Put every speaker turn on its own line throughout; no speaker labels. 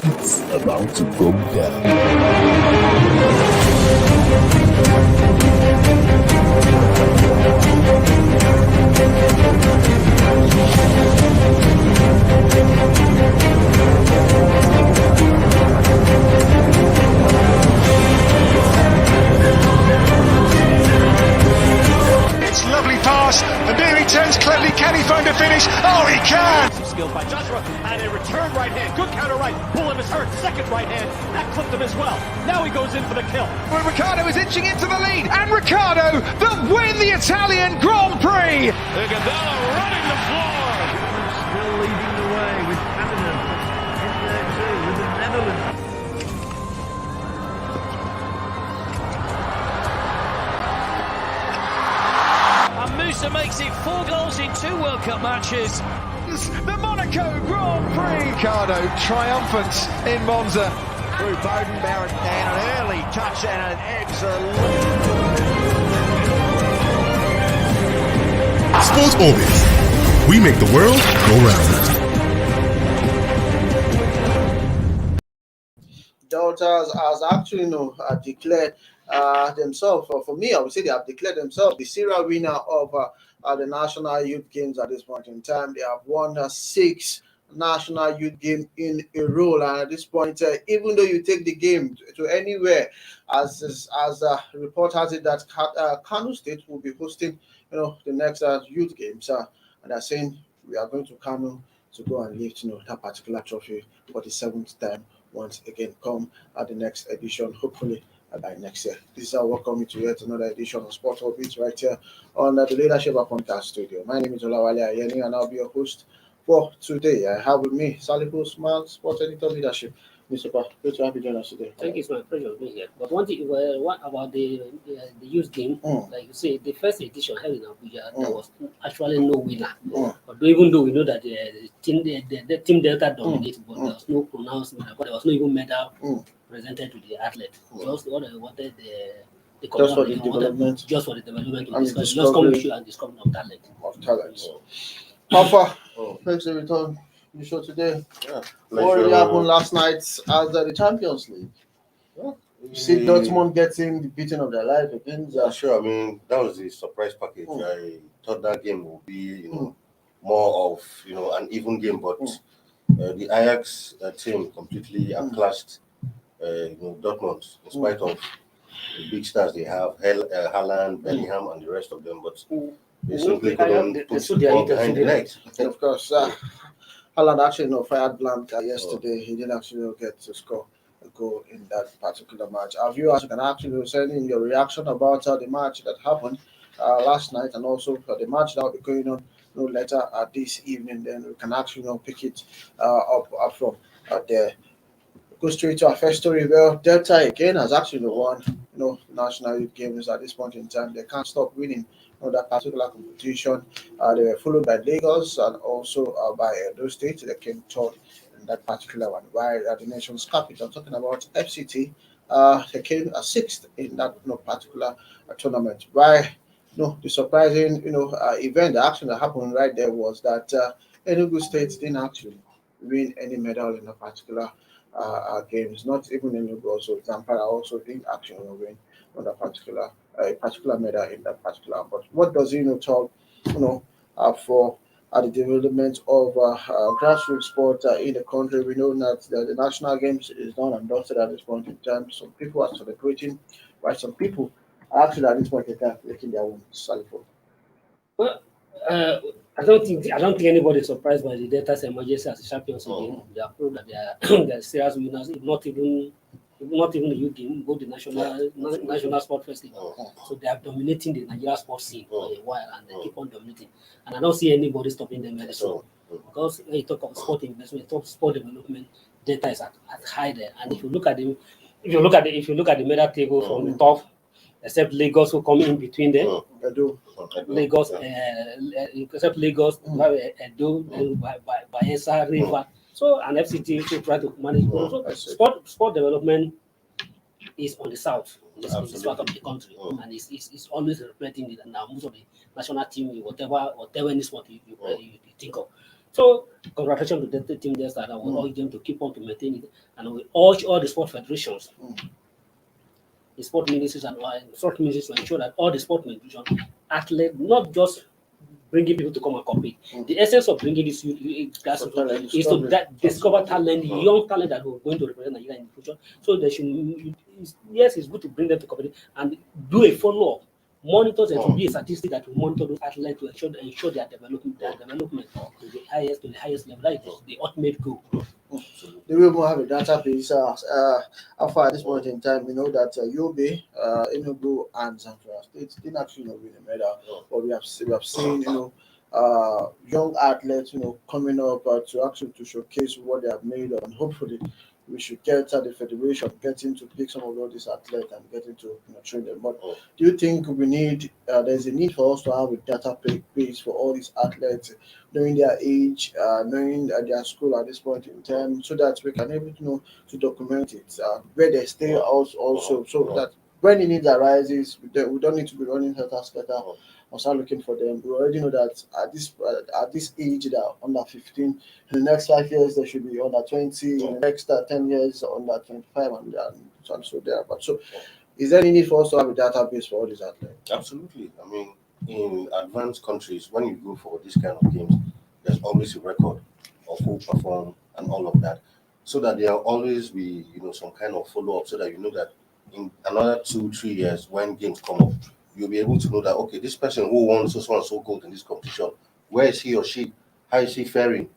It's about to go down.
It's lovely pass, and here he turns cleverly. Can he find a finish? Oh, he can!
Skilled by Joshua, and a return right hand. Good counter right. Bullen is hurt. Second right hand. That clipped him as well. Now he goes in for the kill.
Well, Ricciardo is inching into the lead, and Ricciardo that win the Italian Grand Prix!
Rekindle running the floor.
Still leading the way with Canada in there too, with the Netherlands.
And Musa makes it 4 goals in 2 World Cup matches.
The Monaco Grand Prix! Ricciardo triumphant in Monza.
Through Bowden Barrett and an early touch and an excellent.
Sports Orbit. We make the world go round.
Deltas has actually declared themselves, for me, I would say they have declared themselves the serial winner of the National Youth Games at this point in time. They have won 6 National Youth Games in a row, and at this point, even though you take the game to anywhere, as the report has it that Kano State will be hosting, the next Youth Games, and they're saying we are going to Kano to go and lift, that particular trophy for the 7th time. Once again, come at the next edition, hopefully by next year. This is our welcome to yet another edition of Sport Orbit right here on the Leadership Podcast Studio. My name is Olawale Ayeni, and I'll be your host for today. I have with me Salifu Smart, Sports Editor Leadership. Mr. Pa, good to have you join us today.
Thank you, it's my pleasure to be here. But one thing, what about the youth game? Like you say, the first edition held in Abuja, there was actually no winner. But even though we know that the team Delta dominated, but there was no pronounced winner, but there was no even medal presented to the athlete. Just what they wanted the
Just for the development.
Just for the development,
And
just
discovery.
come and discovery of talent.
How far? Thanks for return. You show today. What really happened last night as the Champions League? You see Dortmund getting the beating of their life against.
Sure. I mean, that was the surprise package. I thought that game would be, more of, an even game, but the Ajax team completely outclassed, Dortmund, in spite of the big stars they have, Haaland, Bellingham, and the rest of them. But they simply couldn't put the ball behind the net.
And of course, Haaland actually fired blank yesterday. He didn't actually get to score a goal in that particular match. Our viewers can actually send in your reaction about the match that happened last night, and also the match that will be going on later this evening. Then we can actually pick it up from there. Go straight to our first story. Well, Delta again has actually won National Youth Games at this point in time. They can't stop winning that particular competition. They were followed by Lagos and also by Edo State. They came third in that particular one. While at the nation's capital, talking about FCT, they came 6th in that particular tournament. Why? The surprising event that actually happened right there was that Enugu State didn't actually win any medal in a particular games. Not even Enugu, also Zamfara also didn't actually win on a particular medal in that particular. But what does talk for the development of grassroots sport in the country? We know that the national games is done and dusted at this point in time. Some people are celebrating, while some people are actually at this point in time making their own salary.
Well, I don't think anybody is surprised by the Delta's emergence as champions again. They have proved that they are serious winners, if not even the youth game, both the national sport festival. So they are dominating the Nigeria sports scene for a while, and they keep on dominating. And I don't see anybody stopping them very soon. Because when you talk about sport investment, talk sport development, Delta is at high there. And if you look at the medal table from the top, except Lagos who come in between them. Lagos, except Lagos, Edo, Bayelsa, River. So an FCT to try to manage. So sport development is on the south, in this part of the country, and it's always reflecting it. Now most of the national team, whatever any sport you think of. So congratulations to the team there that I will urge them to keep on to maintain it, and we urge all the sport federations, the sport ministries and sport ministries to ensure that all the sport federations athletes, not just bringing people to come and compete. The essence of bringing this grassroots is to discover talent, young talent that are going to represent Nigeria in the future. So they should, yes, it's good to bring them to compete and do a follow-up. Monitors and to be a statistic that will monitor those athletes to ensure their development to the highest level. That is the ultimate goal.
They will have a database. How far at this point in time, we know that Yobe, Enugu, and Zamfara State didn't actually win a medal, but we have seen young athletes coming up to showcase what they have made, and hopefully we should get the federation getting to pick some of all these athletes and getting to train them. But do you think we need there's a need for us to have a database for all these athletes, knowing their age, knowing their school at this point in time, so that we can able to document it, where they stay also, so that when the need arises, we don't need to be running helter-skelter or start looking for them. We already know that at this age, they are under 15. In the next 5 years, they should be under 20. In the next 10 years, under 25, and so there. But so, is there any need for us to have a database for all these athletes?
Absolutely. I mean, in advanced countries, when you go for this kind of games, there's always a record of who perform and all of that, so that there will always be some kind of follow-up, so that you know that in another 2-3 years when games come up, you'll be able to know that, okay, this person who won so and so gold in this competition, where is he or she, how is he faring,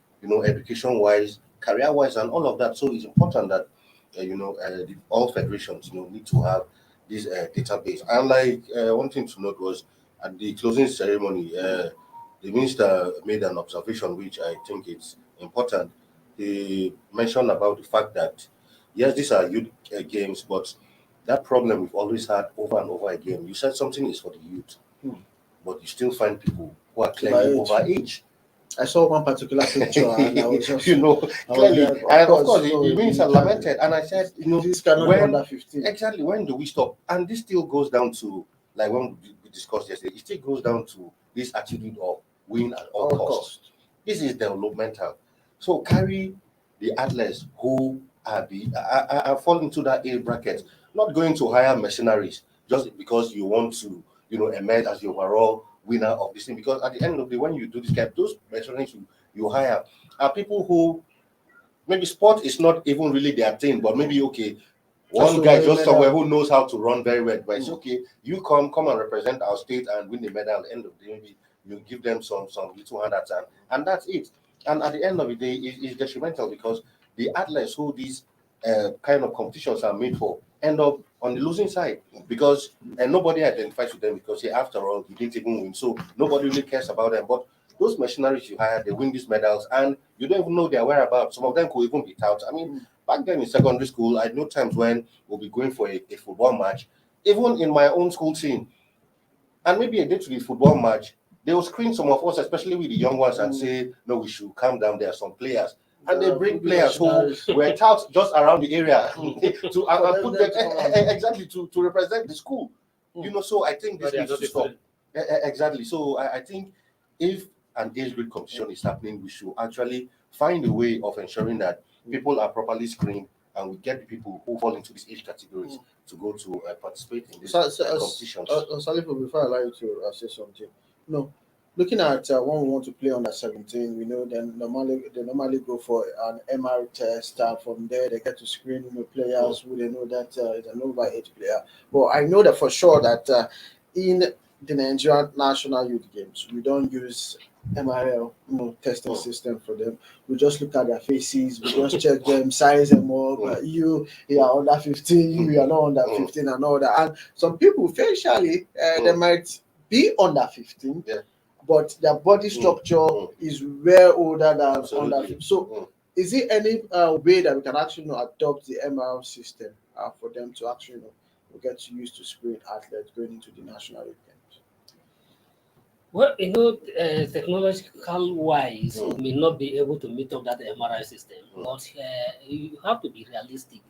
education wise, career wise, and all of that. So it's important that all federations need to have this database. And like one thing to note was at the closing ceremony, the minister made an observation which I think it's important. He mentioned about the fact that yes, these are youth games, but that problem we've always had over and over again. You said something is for the youth, but you still find people who are clearly over age.
I saw one particular picture and I was just,
clearly, and of course, the minister lamented, and I said,
this cannot be under 15.
Exactly, when do we stop? And this still goes down to, like when we discussed yesterday, it still goes down to this attitude of win at all costs. This is developmental. So carry the athletes who are fall into that A bracket, not going to hire mercenaries just because you want to, emerge as the overall winner of this thing. Because at the end of the day, when you do this kind, those mercenaries you hire are people who maybe sport is not even really their thing, but maybe one guy just somewhere who knows how to run very well. But it's okay, you come and represent our state and win the medal. At the end of the day, maybe you give them some little handouts and that's it. And at the end of the day, it's detrimental because the athletes who these kind of competitions are made for end up on the losing side because nobody identifies with them because after all, you didn't even win. So nobody really cares about them. But those mercenaries you hire, they win these medals and you don't even know their whereabouts. Some of them could even be out. I mean, back then in secondary school, I know times when we'll be going for a football match, even in my own school team, and maybe a day to the football match, they will screen some of us, especially with the young ones, and say, no, we should calm down. There are some players. And they bring players who were touted just around the area to put them exactly to represent the school. So I think this needs to stop. Exactly. So I think if an age group competition is happening, we should actually find a way of ensuring that people are properly screened and we get the people who fall into these age categories to go to participate in these competitions.
Salifu, before I allow you to say something, looking at when we want to play under 17, we know they normally go for an MR test. From there, they get to screen players who they know that is an over-age player. But I know that for sure that in the Nigerian national youth games, we don't use MRL testing system for them. We just look at their faces, we just check them, size them up. You are under 15, you are not under 15, and all that. And some people facially they might be under 15. Yeah. But their body structure is way older than under 50. So, is there any way that we can actually adopt the MRL system for them to actually get used to screen athletes going into the national youth games?
Well, technological wise, we may not be able to meet up that MRI system, but you have to be realistic.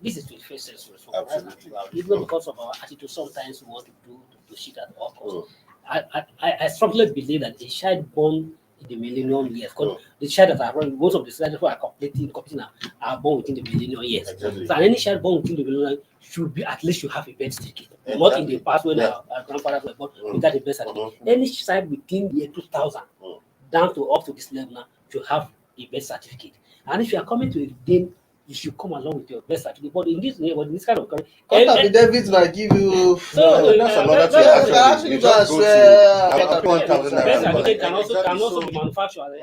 This is 21st century, even because of our attitude, sometimes we want to do shit at all costs. I strongly believe that a child born in the millennium years. Because the child that are born, most of the children who are competing now are born within the millennium years.
Exactly.
So any child born within the millennium should be at least should have a birth certificate. Not in the past when our grandfathers were born without a birth certificate. Any child within the year 2000 down to up to this level now should have a birth certificate. And if you are coming to a game, you should come along with your birth certificate. But in this kind of country,
What affidavits might give you?
That's another thing. Actually, you just go to
birth certificate can
Exactly.
also
So-
be manufactured.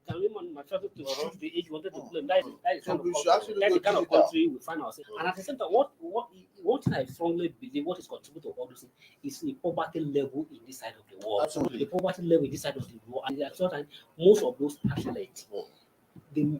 Can we manufacture to choose the age you wanted to claim? That is
So
kind
we
of
should actually
that's the
go
kind of
digital.
country we find ourselves. And at the same time, one thing I strongly believe what is contributing to all this is the poverty level in this side of the world.
Absolutely.
The poverty level in this side of the world, and at the same time, most of those athletes. The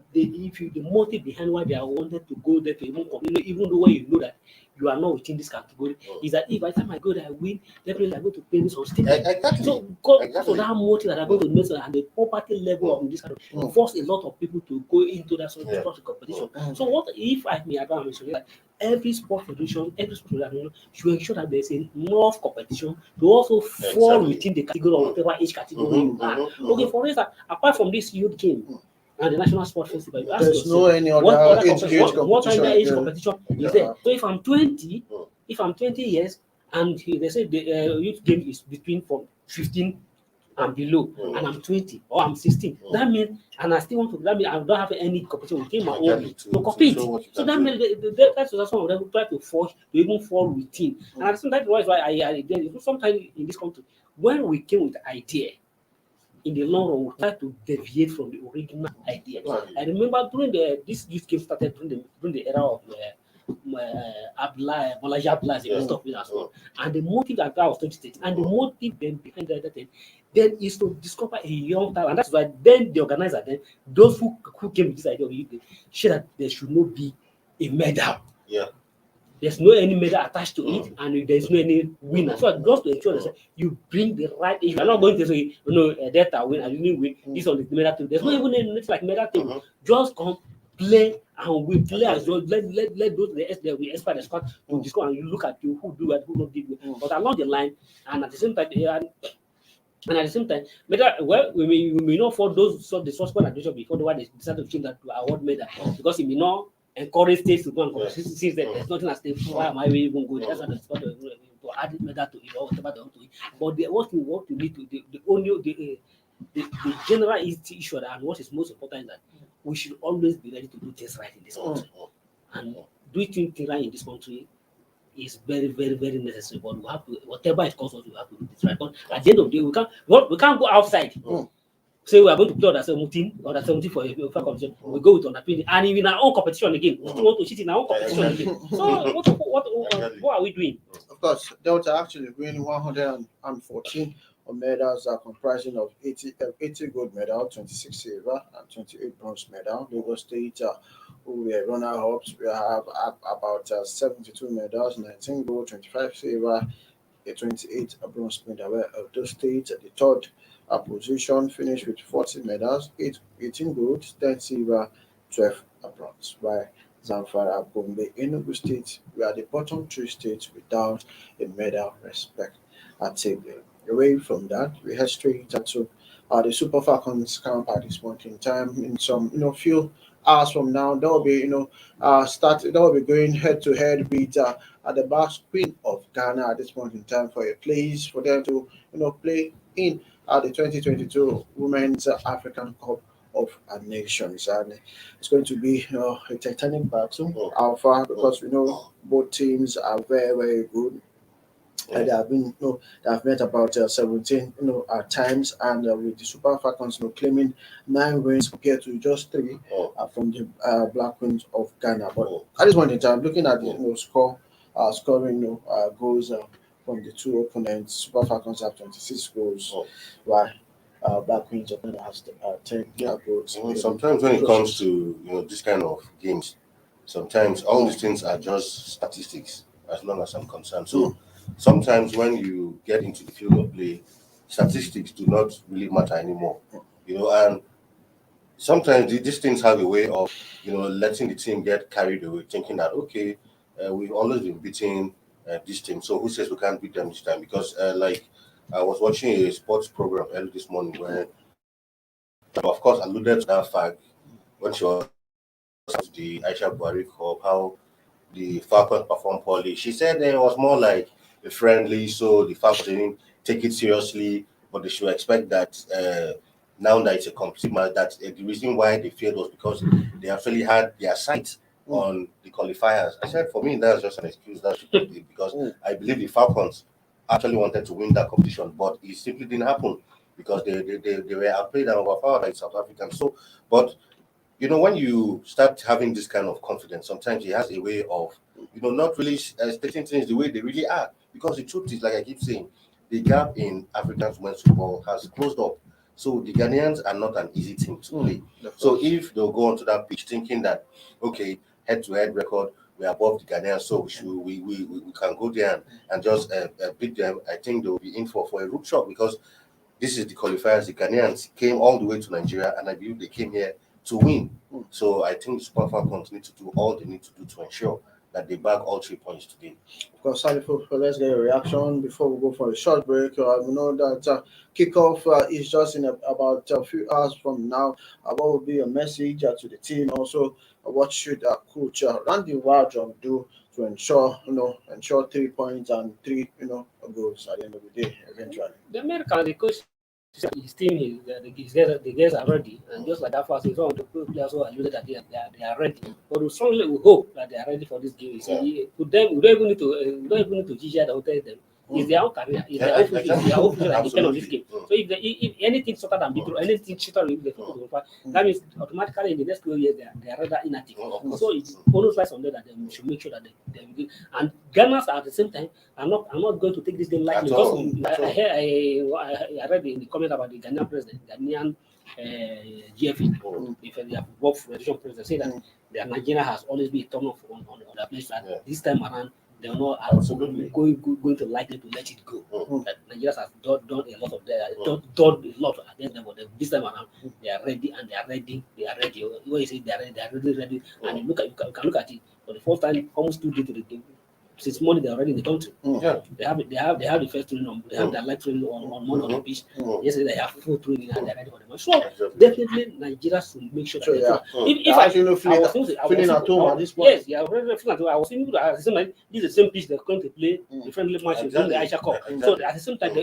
motive behind why they are wanted to go there to even compete, even though when you know that you are not within this category, is that if by the time I go there, I win, definitely I'm going to pay this on stage.
Exactly.
So because
Exactly.
of that motive that are going to make and the poverty level of this kind of force a lot of people to go into that sort of competition. So what if I may advise that every sport federation should ensure that there's enough competition to also fall within the category of whatever age category you are. Okay, for instance, apart from this youth game and the National Sports Festival, you ask
There's
yourself,
no any
what
other
other
age
what
competition.
other age
Yeah.
competition is there? So if I'm 20, if I'm 20 years, and they say the youth game is between from 15 and below, and I'm 20 or I'm 16, that means, and I still want to, that means I don't have any competition within my own
Exactly,
to compete.
show what you
So
can
that
do.
means that's what some of them try to force to even fall within. And I think that's why sometimes in this country, when we came with the idea, in the long run, we try to deviate from the original idea. I remember during this game started during the era of Bolaji Abdullahi and stuff like that. And the motive that was 2016, and the motive then behind that thing, then is to discover a young talent. And that's why then the organizer, then those who came with this idea of youth, said that there should not be a medal.
Yeah.
There's no any medal attached to it, and there's no any winner. So just to ensure that you bring the right issue. I'm not going to say, Delta win, I didn't win. This on the medal table. There's no even anything like medal table. Just come, play, and we play as well. Let those we expect the squad to discuss, and you look at you who do and who not did well. But along the line, and at the same time, medal. Well, we may not for those the sport administration before the one they decided to change that to award medal because it may not encourage states to go and compete. Since there's nothing at stake, why am I even going? That's why the sport to add medal to it or whatever they want to it. But what you need to the general issue and what is most important is that we should always be ready to do things right in this country. And doing things right in this country is very, very, very necessary. But we have to, whatever it costs us, we have to do this right. But at the end of the day, we can't go outside. Say we are going to play under 17 for a competition. We go with under 20, and in our own competition again, we still want to cheat in our own competition again. So what are we doing?
Of course, Delta actually winning 114 medals are comprising of 80 gold medal, 26 silver, and 28 bronze medal. Lagos State, who were runner-ups, we have about 72 medals, 19 gold, 25 silver, 28 bronze medal. Where those states, the third position, finished with 40 medals, 18 gold, 10 silver, 12 bronze. While Zamfara, Gombe, Enugu State, we are the bottom three states without a medal respectively. Away from that, we head straight to the Super Falcons camp at this point in time. In some few hours from now, they will be they will be going head to head with the Basque Queen of Ghana at this point in time for a place for them to play in the 2022 Women's African Cup of Nations, and it's going to be a titanic battle. Alpha, because we know both teams are very, very good. They have been, they have met about 17, times, and with the Super Falcons, claiming 9 wins compared to just 3 from the Black Queens of Ghana. But at this point in time, looking at the scoring goals from the two opponents, Super Falcons have 26 goals, while Black Queens of Ghana has 10 goals.
Sometimes when it comes to this kind of games, sometimes all these things are just statistics, as long as I'm concerned. So sometimes when you get into the field of play, statistics do not really matter anymore. And sometimes these things have a way of letting the team get carried away, thinking that okay, we've always been beating this team, so who says we can't beat them this time? Because like I was watching a sports program early this morning where of course, alluded to that fact when she was at the Aisha Buhari Cup, how the Falcons performed poorly. She said it was more like a friendly, so the Falcons didn't take it seriously, but they should expect that now that it's a complete match, that the reason why they failed was because they actually had their sights on the qualifiers. I said, for me, that's just an excuse that should be because I believe the Falcons actually wanted to win that competition, but it simply didn't happen because they were outplayed and overpowered by South Africans. So, but when you start having this kind of confidence, sometimes it has a way of, not really stating things the way they really are. Because the truth is, like I keep saying, the gap in African women's football has closed up. So the Ghanaians are not an easy team to play. So if they'll go onto that pitch thinking that, okay, head-to-head record, we're above the Ghanaians, so we can go there and just beat them, I think they'll be in for a root shock because this is the qualifiers. The Ghanaians came all the way to Nigeria, and I believe they came here to win. So I think Super Falcons need to do all they need to do to ensure that they bag all 3 points today.
Of course, let's get a reaction before we go for a short break. We know that kickoff is just in about a few hours from now. What will be a message to the team? Also, what should coach Randy Wardrum do to ensure 3 points and 3 goals at the end of the day eventually?
The American, the coach, his team, the guys are ready, and just like that, first, some of the players who alluded that they are ready. But we strongly hope that they are ready for this game. With them, we don't even need to judge them or tell them. It's their own career. It's their own future. It's their own future that depend on this game. So if anything shorter than Bidro, anything shorter than the that means automatically in the next 2 years they are rather inactive. So it's almost like something that they should make sure that they will do. And Ghanas at the same time are not going to take this game lightly because I read in the comment about the Ghanaian president, Ghanaian GFA, if they have worked for the president, say that Nigeria has always been a turn off on the place that this time around. They are not going to likely to let it go. That Nigeria has done a lot of done a lot against them, but this time around they are ready and they are ready. When you say they are really ready, and you can look at it for the first time, almost 2 days to the game. Since morning they are already in the country. They have the first training they have their light training on Monday on the beach. Yesterday they have full training and they are ready for the match. So definitely Nigeria should make sure. If I feeling at home at this point. Yes, yeah, feeling at home. I was thinking that this is the same pitch they're going to play the friendly match in the Aisha Cup. So at the same time,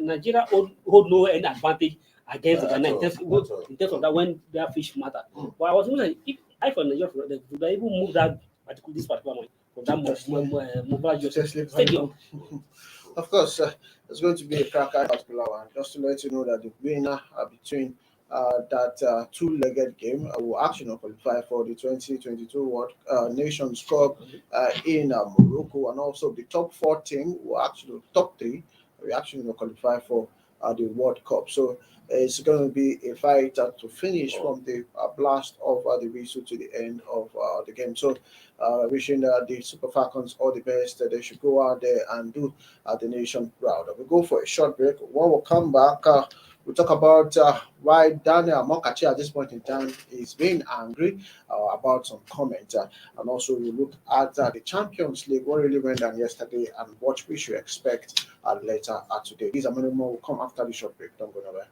Nigeria hold no any advantage against Ghana in terms of that when their fish matter. But I was thinking if I for Nigeria would they even move this particular one. Stadium.
Of course, it's going to be a cracker particular one. Just to let you know that the winner between that two-legged game will actually qualify for the 2022 World Nations Cup in Morocco, and also the top 4 team top 3 will actually qualify for the World Cup. So it's going to be a fight to finish from the blast of the whistle to the end of the game. So wishing the Super Falcons all the best. They should go out there and do the nation proud. We'll go for a short break. When we come back, we'll talk about why Daniel Mokachi at this point in time is being angry about some comments. And also we'll look at the Champions League, what really went down yesterday, and what we should expect later today. These are many more will come after the short break. Don't go nowhere.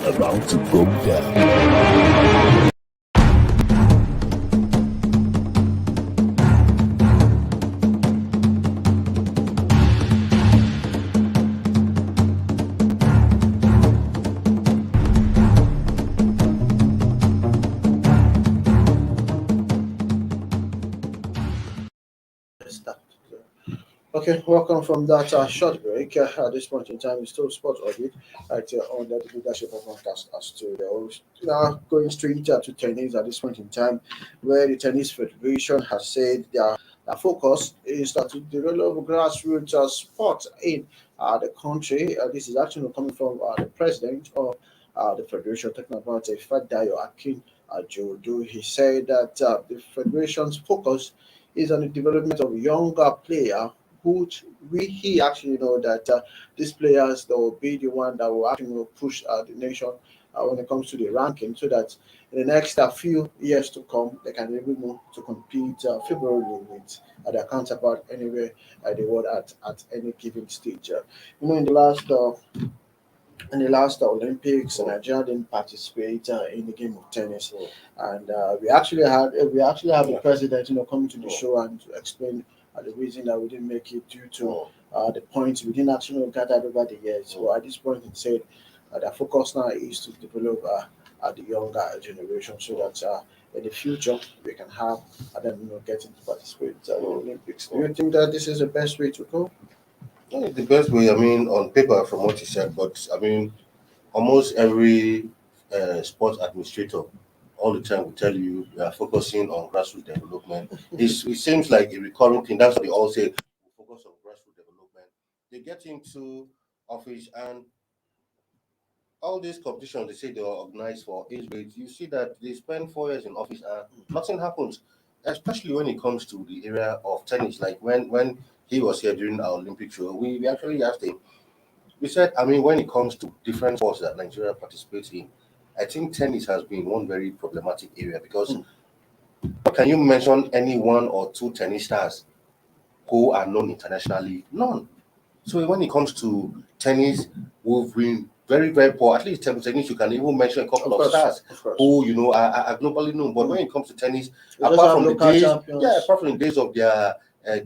About to go down.
Okay, welcome from that short break. At this point in time, it's still Sports Orbit right here on the leadership of podcast studio. Going straight to tennis at this point in time, where the Tennis Federation has said their focus is to develop grassroots sport in the country. This is actually coming from the president of the federation, talking about Fadayo Akin Jodo. He said that the federation's focus is on the development of younger players which he actually know that these players that will be the one that will actually push the nation when it comes to the ranking, so that in the next few years to come they can be able to compete favorably with their counterpart anywhere the world at any given stage. In the last Olympics, Nigeria didn't participate in the game of tennis, and we actually have the president, coming to the show and to explain the reason that we didn't make it due to the points we didn't actually gather over the years. So at this point, he said the focus now is to develop the younger generation, so that in the future we can have them getting to participate in the Olympics. Do you think that this is the best way to go?
Yeah, the best way, on paper, from what you said, but almost every sports administrator all the time will tell you we are focusing on grassroots development. It seems like a recurring thing. That's what they all say. We focus on grassroots development. They get into office and all these competitions they say they are organized for age grades. You see that they spend 4 years in office and nothing happens. Especially when it comes to the area of tennis. Like when he was here during our Olympic show, we actually asked him. We said, when it comes to different sports that Nigeria participates in, I think tennis has been one very problematic area because can you mention any one or two tennis stars who are known internationally? None. So when it comes to tennis, we've been very, very poor. At least table tennis, you can even mention a couple of stars who are globally known. But when it comes to tennis, apart from the days, apart from the days of their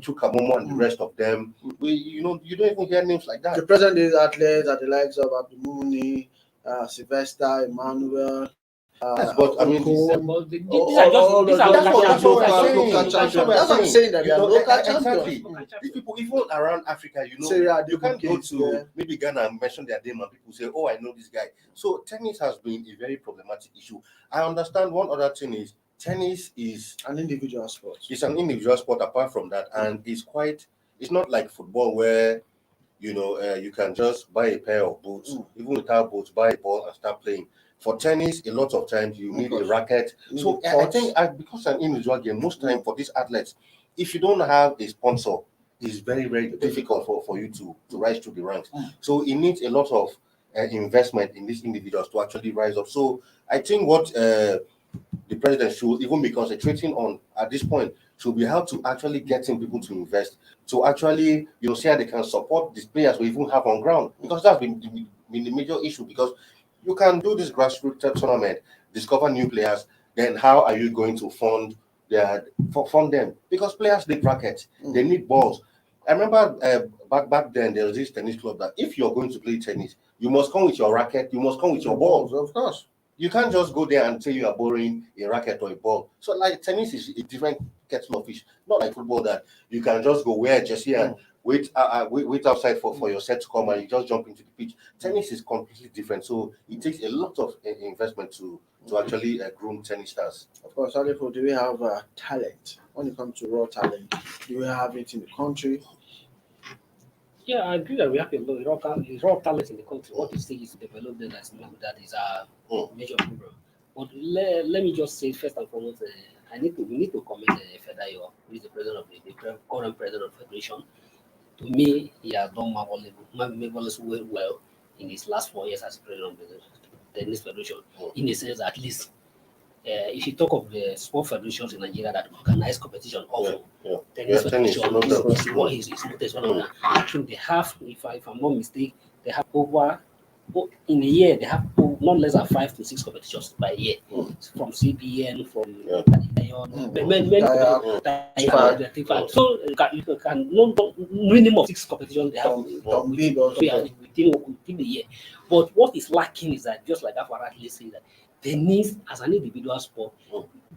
Chuka Momo and the rest of them, you don't even hear names like that.
The present day athletes are the likes of Abdulmuni, Sylvester, Emmanuel.
Yes, but
these are
that's
local
what
champions.
we're
That's what I'm saying, that they are local
exactly.
champions.
These people, even around Africa, you can't go to maybe Ghana and mention their name and people say, "Oh, I know this guy." So tennis has been a very problematic issue. I understand. One other thing is tennis is
an individual sport.
It's an individual sport. Apart from that, and it's not like football where you can just buy a pair of boots, even without boots, buy a ball and start playing. For tennis, a lot of times you need a racket. So I think because it's an individual game, most time for these athletes, if you don't have a sponsor, it's very, very difficult for you to rise through the ranks. So it needs a lot of investment in these individuals to actually rise up. So I think what the president should even be concentrating on at this point should be how to actually getting people to invest, to actually see how they can support these players we even have on ground, because that's been the major issue. Because you can do this grassroots tournament, discover new players, then how are you going to fund them? Because players need rackets, they need balls. I remember back then there was this tennis club that if you're going to play tennis, you must come with your racket, you must come with your balls.
Of course.
You can't just go there and say you are borrowing a racket or a ball. So like tennis is a different kettle of fish, not like football that you can just go wear a jersey and wait outside for your set to come and you just jump into the pitch. Tennis is completely different. So it takes a lot of investment to actually groom tennis stars.
Of course, Alifo, do we have talent? When it comes to raw talent, do we have it in the country?
Yeah, I agree that we have a lot of raw talent in the country. What you say is development that is a major problem. But let me just say first and foremost, we need to commend Fedayo, who is the president of the current president of the federation. To me, he has done marvelously well in his last 4 years as president of the tennis federation. In the sense that at least if you talk of the sport federations in Nigeria that organize competition of tennis federation, is one of them. I think they have, if I'm not mistaken, they have in a year they have not less than 5 to 6 competitions by year, from CBN, from so you can minimum of 6 competitions they have within the year. But what is lacking is that, just like Afara said, that tennis as an individual sport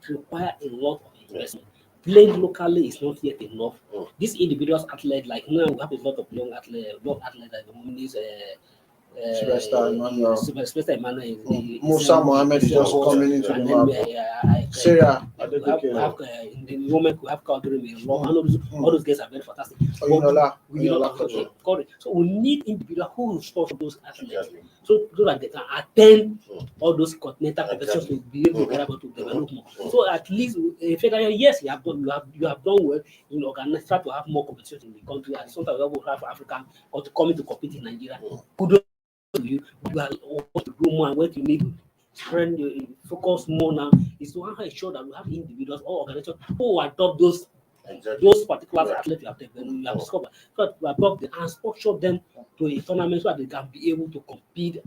require a lot of investment. playing locally is not yet enough.
Mm.
These individuals athletes, like now we have a lot of young athletes like the Muniz,
Sylvester Emmanuel.
Sylvester Emmanuel,
Musa Mohammed is just coming into the map. Sarah,
we have in the moment we have Kadri, all those guys are very fantastic.
Oyinola,
Okay, correct. So we need individuals who will sponsor those athletes, so that they can attend all those continental competitions to be able to develop more. So at least, yes, you have done well in organizing, try to have more competitions in the country, and sometimes we will have African or to coming to compete in Nigeria. Kudos to you. You are what to do more and what you need to spread focus more now is to ensure that we have individuals or organizations who adopt those particular athletes you have discovered, so that we adopt them and sponsor them to a tournament so that they can be able to compete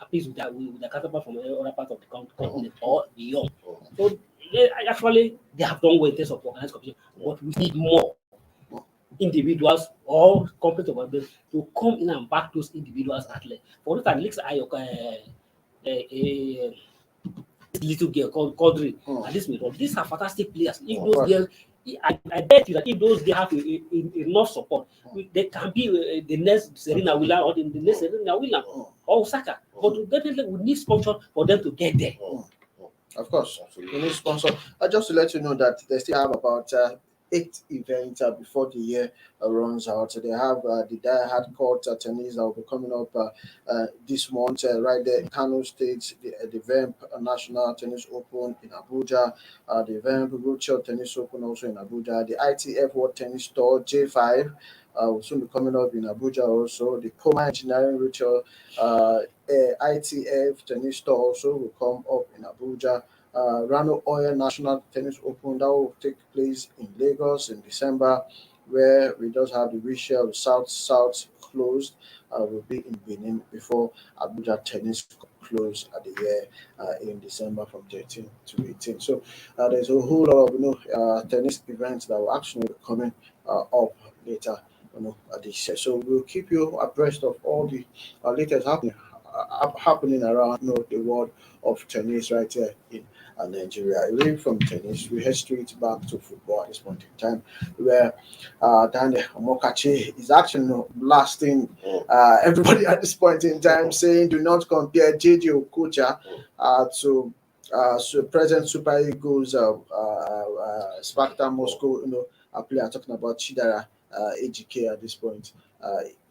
at least with the counterpart from other parts of the continent or beyond. So actually they have done well in terms of organized competition, but we need more individuals or companies of them to come in and back those individuals athletes. For instance, Leaks little girl called Kodri and this method. These are fantastic players. If those girls, I bet you that if those girls have enough support, they can be the next Serena Williams or the next Serena Williams or Osaka. But definitely we need sponsor for them to get there.
Of course, we need sponsor. Just to let you know that they still have about 8 events before the year runs out. So they have the Die-Hard Court tennis that will be coming up this month right there in Kano State, the Vamp National Tennis Open in Abuja, the Vamp Wheelchair Tennis Open also in Abuja, the ITF World Tennis Tour J5 will soon be coming up in Abuja also, the Coma Engineering Wheelchair ITF Tennis Tour also will come up in Abuja. Rano Oil National Tennis Open that will take place in Lagos in December, where we just have the Rachel South closed. Will be in Benin before Abuja Tennis close at the year in December from 13 to 18. So there's a whole lot of tennis events that will actually be coming up later this year. So we'll keep you abreast of all the latest happening around the world of tennis right here in Nigeria. Away from tennis, we head straight back to football at this point in time, where Daniel Mokachi is actually blasting everybody at this point in time, saying do not compare JJ Okocha to present Super Eagles Sparta Moscow a player. Talking about Chidera AGK at this point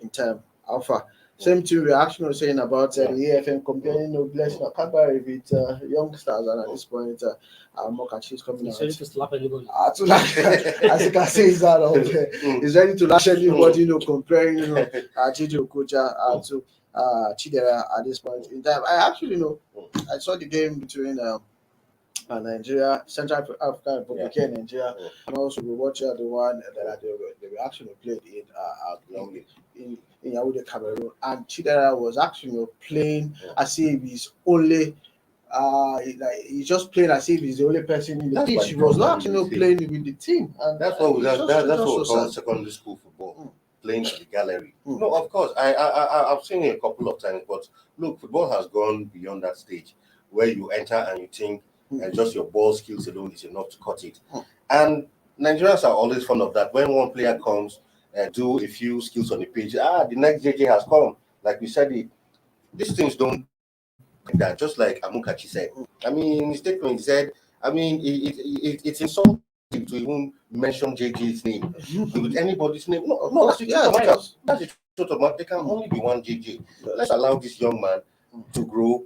in time. Alpha. Same thing we're actually saying about the AFM comparing Blessing Kadbari with youngsters, and at this point, Mokachi is coming out.
He's ready to slap anybody.
As you can see, he's out of there. He's ready to lash anybody, comparing, JJ Okocha to Chidera at this point in time. I actually I saw the game between Nigeria, Central African Republic and Nigeria, and also we watched the one that they were actually played in Yaoundé, Cameroon, and Chidera was actually playing as if he's only he's just playing as if he's the only person in the pitch. He was not actually playing with the team, and
that's what we call secondary school football. Playing to the gallery. No, of course, I've seen it a couple of times, but look, football has gone beyond that stage where you enter and you think just your ball skills alone is enough to cut it. And Nigerians are always fond of that. When one player comes and do a few skills on the page, the next JJ has come. Like we said, these things don't like that. Just like Amukachi said. I mean, in his statement, he said, it's insulting to even mention JJ's name with anybody's name. No, that's the truth of matter. There can only be one JJ. Let's allow this young man to grow.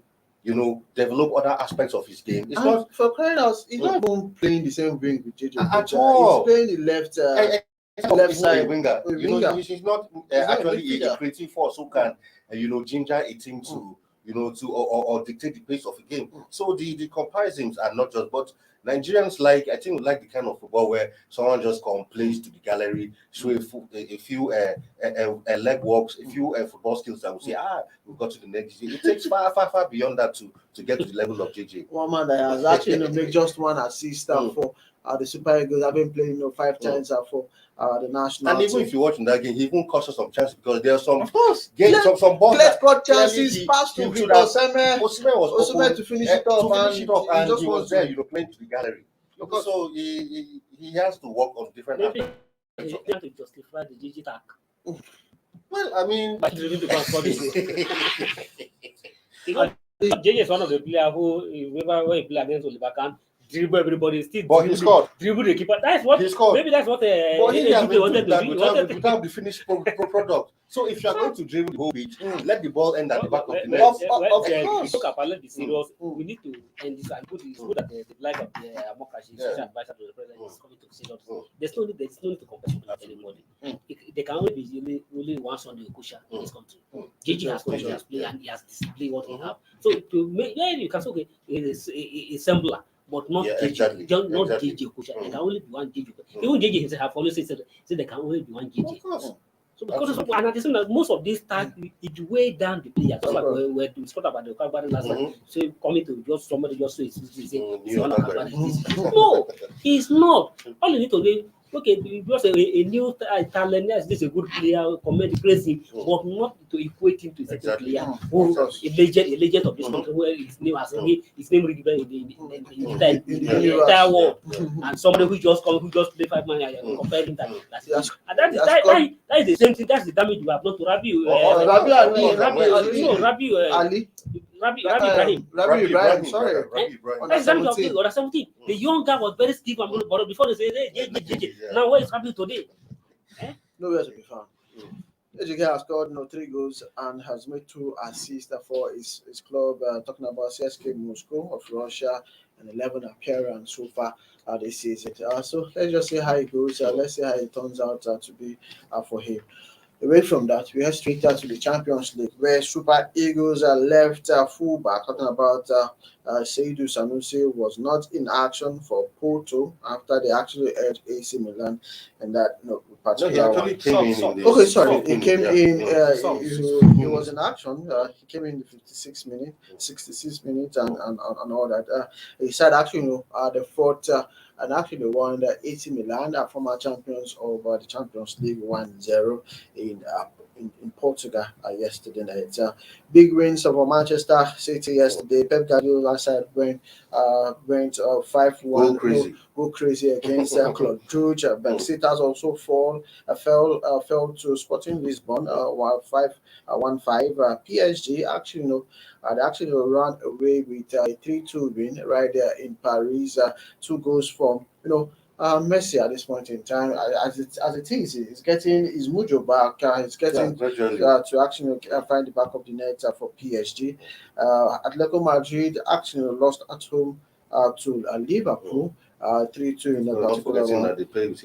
Develop other aspects of his game. It's not
for crying out. He's not even playing the same wing with JJ
at all.
He's playing the left side.
A winger. He's not actually a creative force who can, ginger a team to, or dictate the pace of a game. So the comparisons are not just, but Nigerians like the kind of football where someone just plays to the gallery, show a few leg walks, a few football skills that will say, we've got to the next. It takes far beyond that to get to the level of JJ.
One man that has actually made just one assist for the Super Eagles. I've been playing 5 times for the national
and even
team.
if you watch in that game, he even cost us some chances because there are some
games,
some balls
that got chances, passed to
Osimhen
was to finish it off,
and he was there, playing to the gallery. So he has to work on different
Maybe
aspects.
he have to justify the GG tag.
Well, I mean,
By dribbling to score this goal. Because JJ is one of the players who, remember when he played against Oliver Kahn, dribble everybody, still
but he scored.
dribble the keeper. That's what,
He scored.
maybe that's what
But he has been
wanted
doing
to
that
do.
without the finished product. So if you are going to dribble the whole pitch, let the ball end at the back of the net.
Of
We
course.
talk about let's be serious. We need to end this and put it's good that the life of the Amokashi, social advisor to the president, is coming to serious. There's no need to compete with anybody. They can only be only one Sunday Okusha in this country. JJ has control his play and he has displayed what he have. So to make you can say okay, it is a sembler. But not JJ,
exactly.
not JJ Okusha. There can only be one JJ. Even JJ himself have always said there can only be one JJ.
Of course.
So because and at the same time, most of these tasks it weigh down the player. Just like we spoke about the Calvary last time. So coming to just somebody just say no, it's not. All you need to do. Okay, just a new talent. Yes, this is a good player. Comment crazy, but not to equate him to a certain player who a legend of this country, where his name has his name in the entire world, and somebody who just play 5 man and compare him that. And that is the same thing. That's the damage you have done to Rabiu.
Rabi Ibrahim, sorry.
That's damage of under 17. The young guy was very stiff and but before they say, hey. Now where is Rabiu today?
Nowhere to be found. Ejike has scored 3 goals and has made 2 assists for his club. Talking about CSK Moscow of Russia, and 11 appearance so far this season. So let's just see how it goes. Let's see how it turns out to be for him. Away from that, we head straight to the Champions League, where Super Eagles left fullback. Talking about Seydou Sanusi was not in action for Porto after they actually had AC Milan, and that particular one.
He came in.
Okay, sorry, he came in. He was in action. He came in the 66 minutes, and all that. He said actually, the fourth. And actually won the AC Milan, former champions of the Champions League 1-0 in Portugal yesterday night. Big wins of Manchester City yesterday. Pep Guardiola side went 5-1. Go crazy against Claude Brugge. Besiktas also fell to Sporting Lisbon 5-1-5. PSG actually they actually ran away with a 3-2 win right there in Paris. 2 goals from Messi at this point in time. As it is, he's getting his mojo back. He's getting to actually find the back of the net for PSG. Atletico Madrid actually lost at home to Liverpool. 3-2 in that particular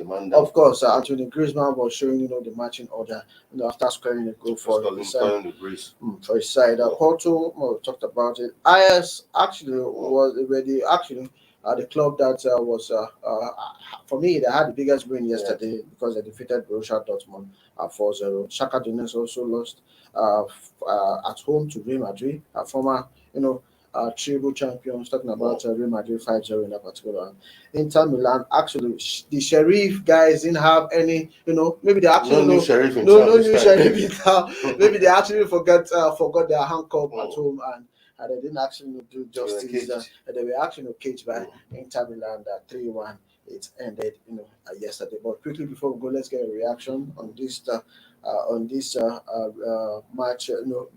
one. Of course, Anthony Griezmann was showing the matching order after scoring a goal for his side. Porto, talked about it. Ajax actually was the club that was for me, they had the biggest win yesterday because they defeated Borussia Dortmund 4-0. Shakhtar Donetsk also lost at home to Real Madrid, former treble champions. Talking about Real Madrid 5-0 in that particular one. Inter Milan actually, the Sheriff guys didn't have any, maybe they actually
no new Sheriff in
town. Maybe they actually forgot their handcuff at home, and they didn't actually do justice. They were actually caged by Inter Milan 3-1. It ended yesterday. But quickly before we go, let's get a reaction on this match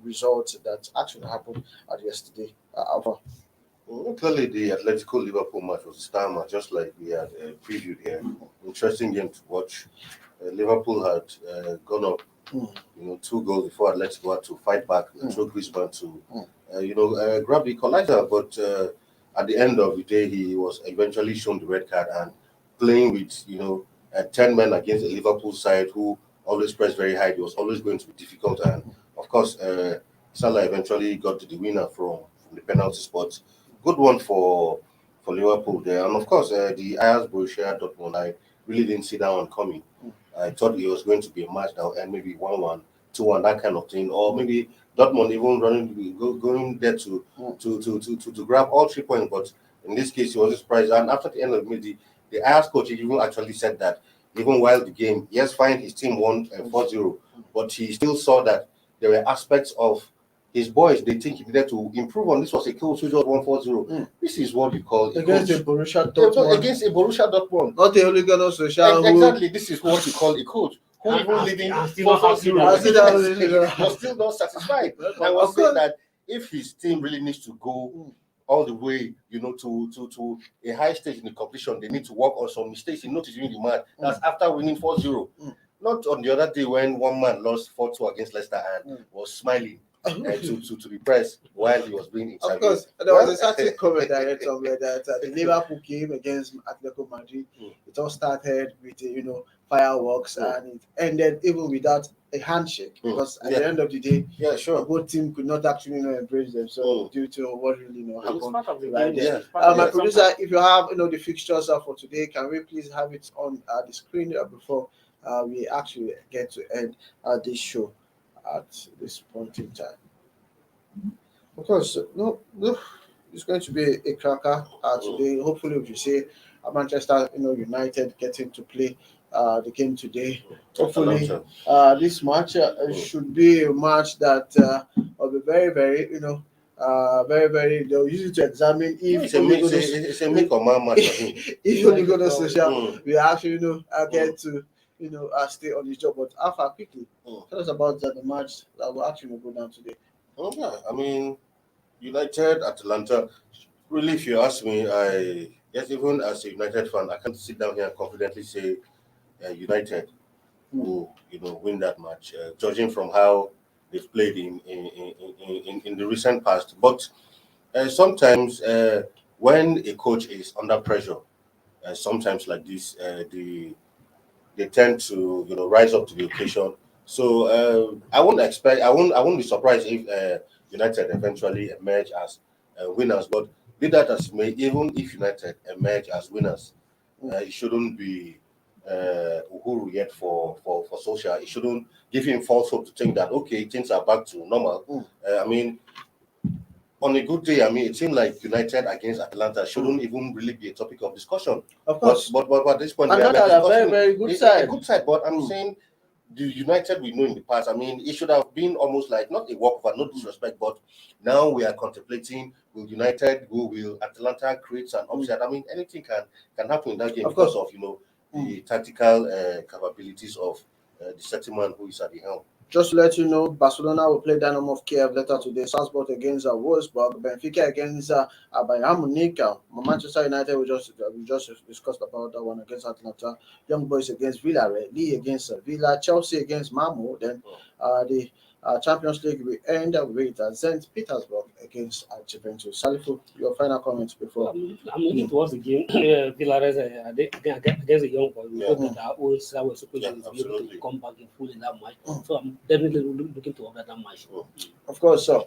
result that actually happened yesterday.
Clearly, the Atletico Liverpool match was a star match, just like we had previewed here. Interesting game to watch. Liverpool had gone up, 2 goals before Atletico had to fight back and throw Griezmann to, grab the equalizer. But at the end of the day, he was eventually shown the red card, and playing with 10 men against a Liverpool side who always pressed very high. It was always going to be difficult, and of course, Salah eventually got to the winner from the penalty spot. Good one for Liverpool there, and of course, the Ajax Borussia Dortmund. I really didn't see that one coming. I thought it was going to be a match that would end maybe 1-1, 2-1, that kind of thing, or maybe Dortmund even going there to grab all 3 points. But in this case, he was surprised. And after the end of the Ajax coach even actually said that even while the game, yes, fine, his team won 4-0, but he still saw that there were aspects of his boys, they think he needed to improve on. This was a coach who just won 4-0. This is what you call
against
a
the
coach.
Borussia Dortmund.
Against a Borussia Dortmund.
Not the hooligan of social.
Exactly. This is what you call a coach. Who even leading 4-0 was still not satisfied. I was saying that if his team really needs to go all the way, to a high stage in the competition, they need to work on some mistakes he noticed during the match. That's after winning 4-0. Not on the other day when one man lost 4-2 against Leicester and was smiling to the press while he was being interviewed.
Of course, there was a certain comment I read somewhere that the Liverpool game against Atletico Madrid, it all started with fireworks and it ended even without a handshake because at the end of the day, both teams could not actually embrace themselves due to what really happened right there. My producer, if you have the fixtures for today, can we please have it on the screen before we actually get to end this show at this point in time? Of course, no, it's going to be a cracker today. Hopefully, we see Manchester United getting to play the game today. Hopefully, this match should be a match that will be very, very, very, very. They'll use it to examine if
it's a make or man match.
If you only go to social, we actually get to stay on this job. But after quickly, tell us about the match that will actually go down today.
Okay, I mean, United, Atalanta. Really, if you ask me, even as a United fan, I can't sit down here and confidently say United will, win that match, judging from how they've played in the recent past. But sometimes when a coach is under pressure, sometimes like this, they tend to rise up to the occasion. So I won't be surprised if United eventually emerge as winners. But be that as it may, even if United emerge as winners, it shouldn't be Uhuru yet for Solskjaer. It shouldn't give him false hope to think that things are back to normal. I mean, on a good day, it seemed like United against Atalanta shouldn't even really be a topic of discussion. Of course, but at this point,
a very, very good side.
A good side, but I'm saying the United we know in the past. It should have been almost like not a walkover, no disrespect, but now we are contemplating: will United go? Will Atalanta create an upset? Anything can happen in that game because of the tactical capabilities of the certain man who is at the helm.
Just to let you know, Barcelona will play Dynamo of Kiev later today. Salzburg against Wolfsburg, Benfica against Bayern Munich. Manchester United, we just discussed about that one against Atlanta. Young Boys against Villarreal, Lille against Villa, Chelsea against Malmo. Then the Champions League will end with Zenit Petersburg against Juventus. Salifu, your final comments before.
I'm looking towards the game. Villarreal against the Young Boys. We hope that our old side was supposed to be able to come back in full in that match. So I'm definitely looking towards that match.
Of course, so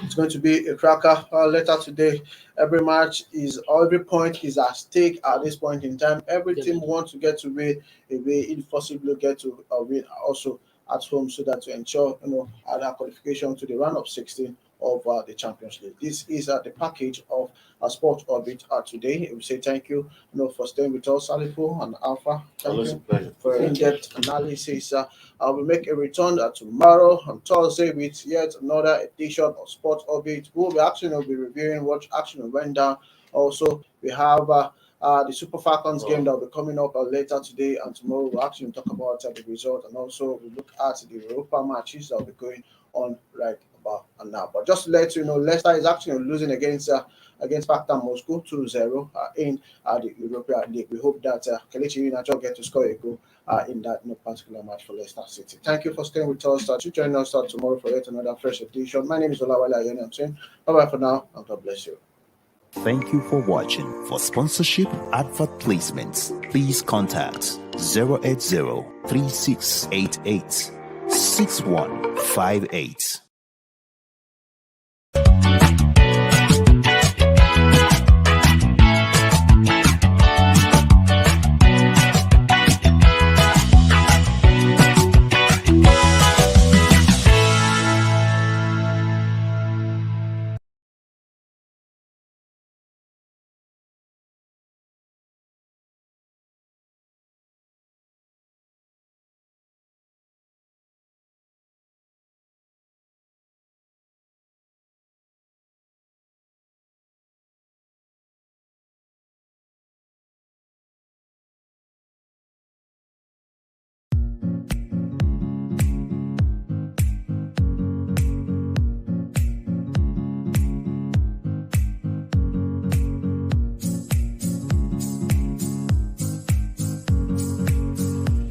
it's going to be a cracker later today. Every point is at stake at this point in time. Every team wants to get to win, if possible, get to win also at home, so that to ensure our qualification to the round of 16 of the Champions League. This is the package of Sport Orbit today. We say thank you, for staying with us, Salifu and Alpha. Thank you for in-depth analysis. I will make a return tomorrow on Thursday with yet another edition of Sport Orbit. We'll be actually be reviewing what actually went down. Also, we have the Super Falcons game that will be coming up later today and tomorrow. We'll actually talk about the result, and also we look at the Europa matches that will be going on right about now. But just to let you know, Leicester is actually losing against Sparta Moscow 2-0 in the European League. We hope that Kelechi Iheanacho get to score a goal in that particular match for Leicester City. Thank you for staying with us. To join us tomorrow for yet another fresh edition. My name is Olawale Ayeni. I'm saying bye-bye for now, and God bless you.
Thank you for watching. For sponsorship advert placements, please contact 080-3688-6158.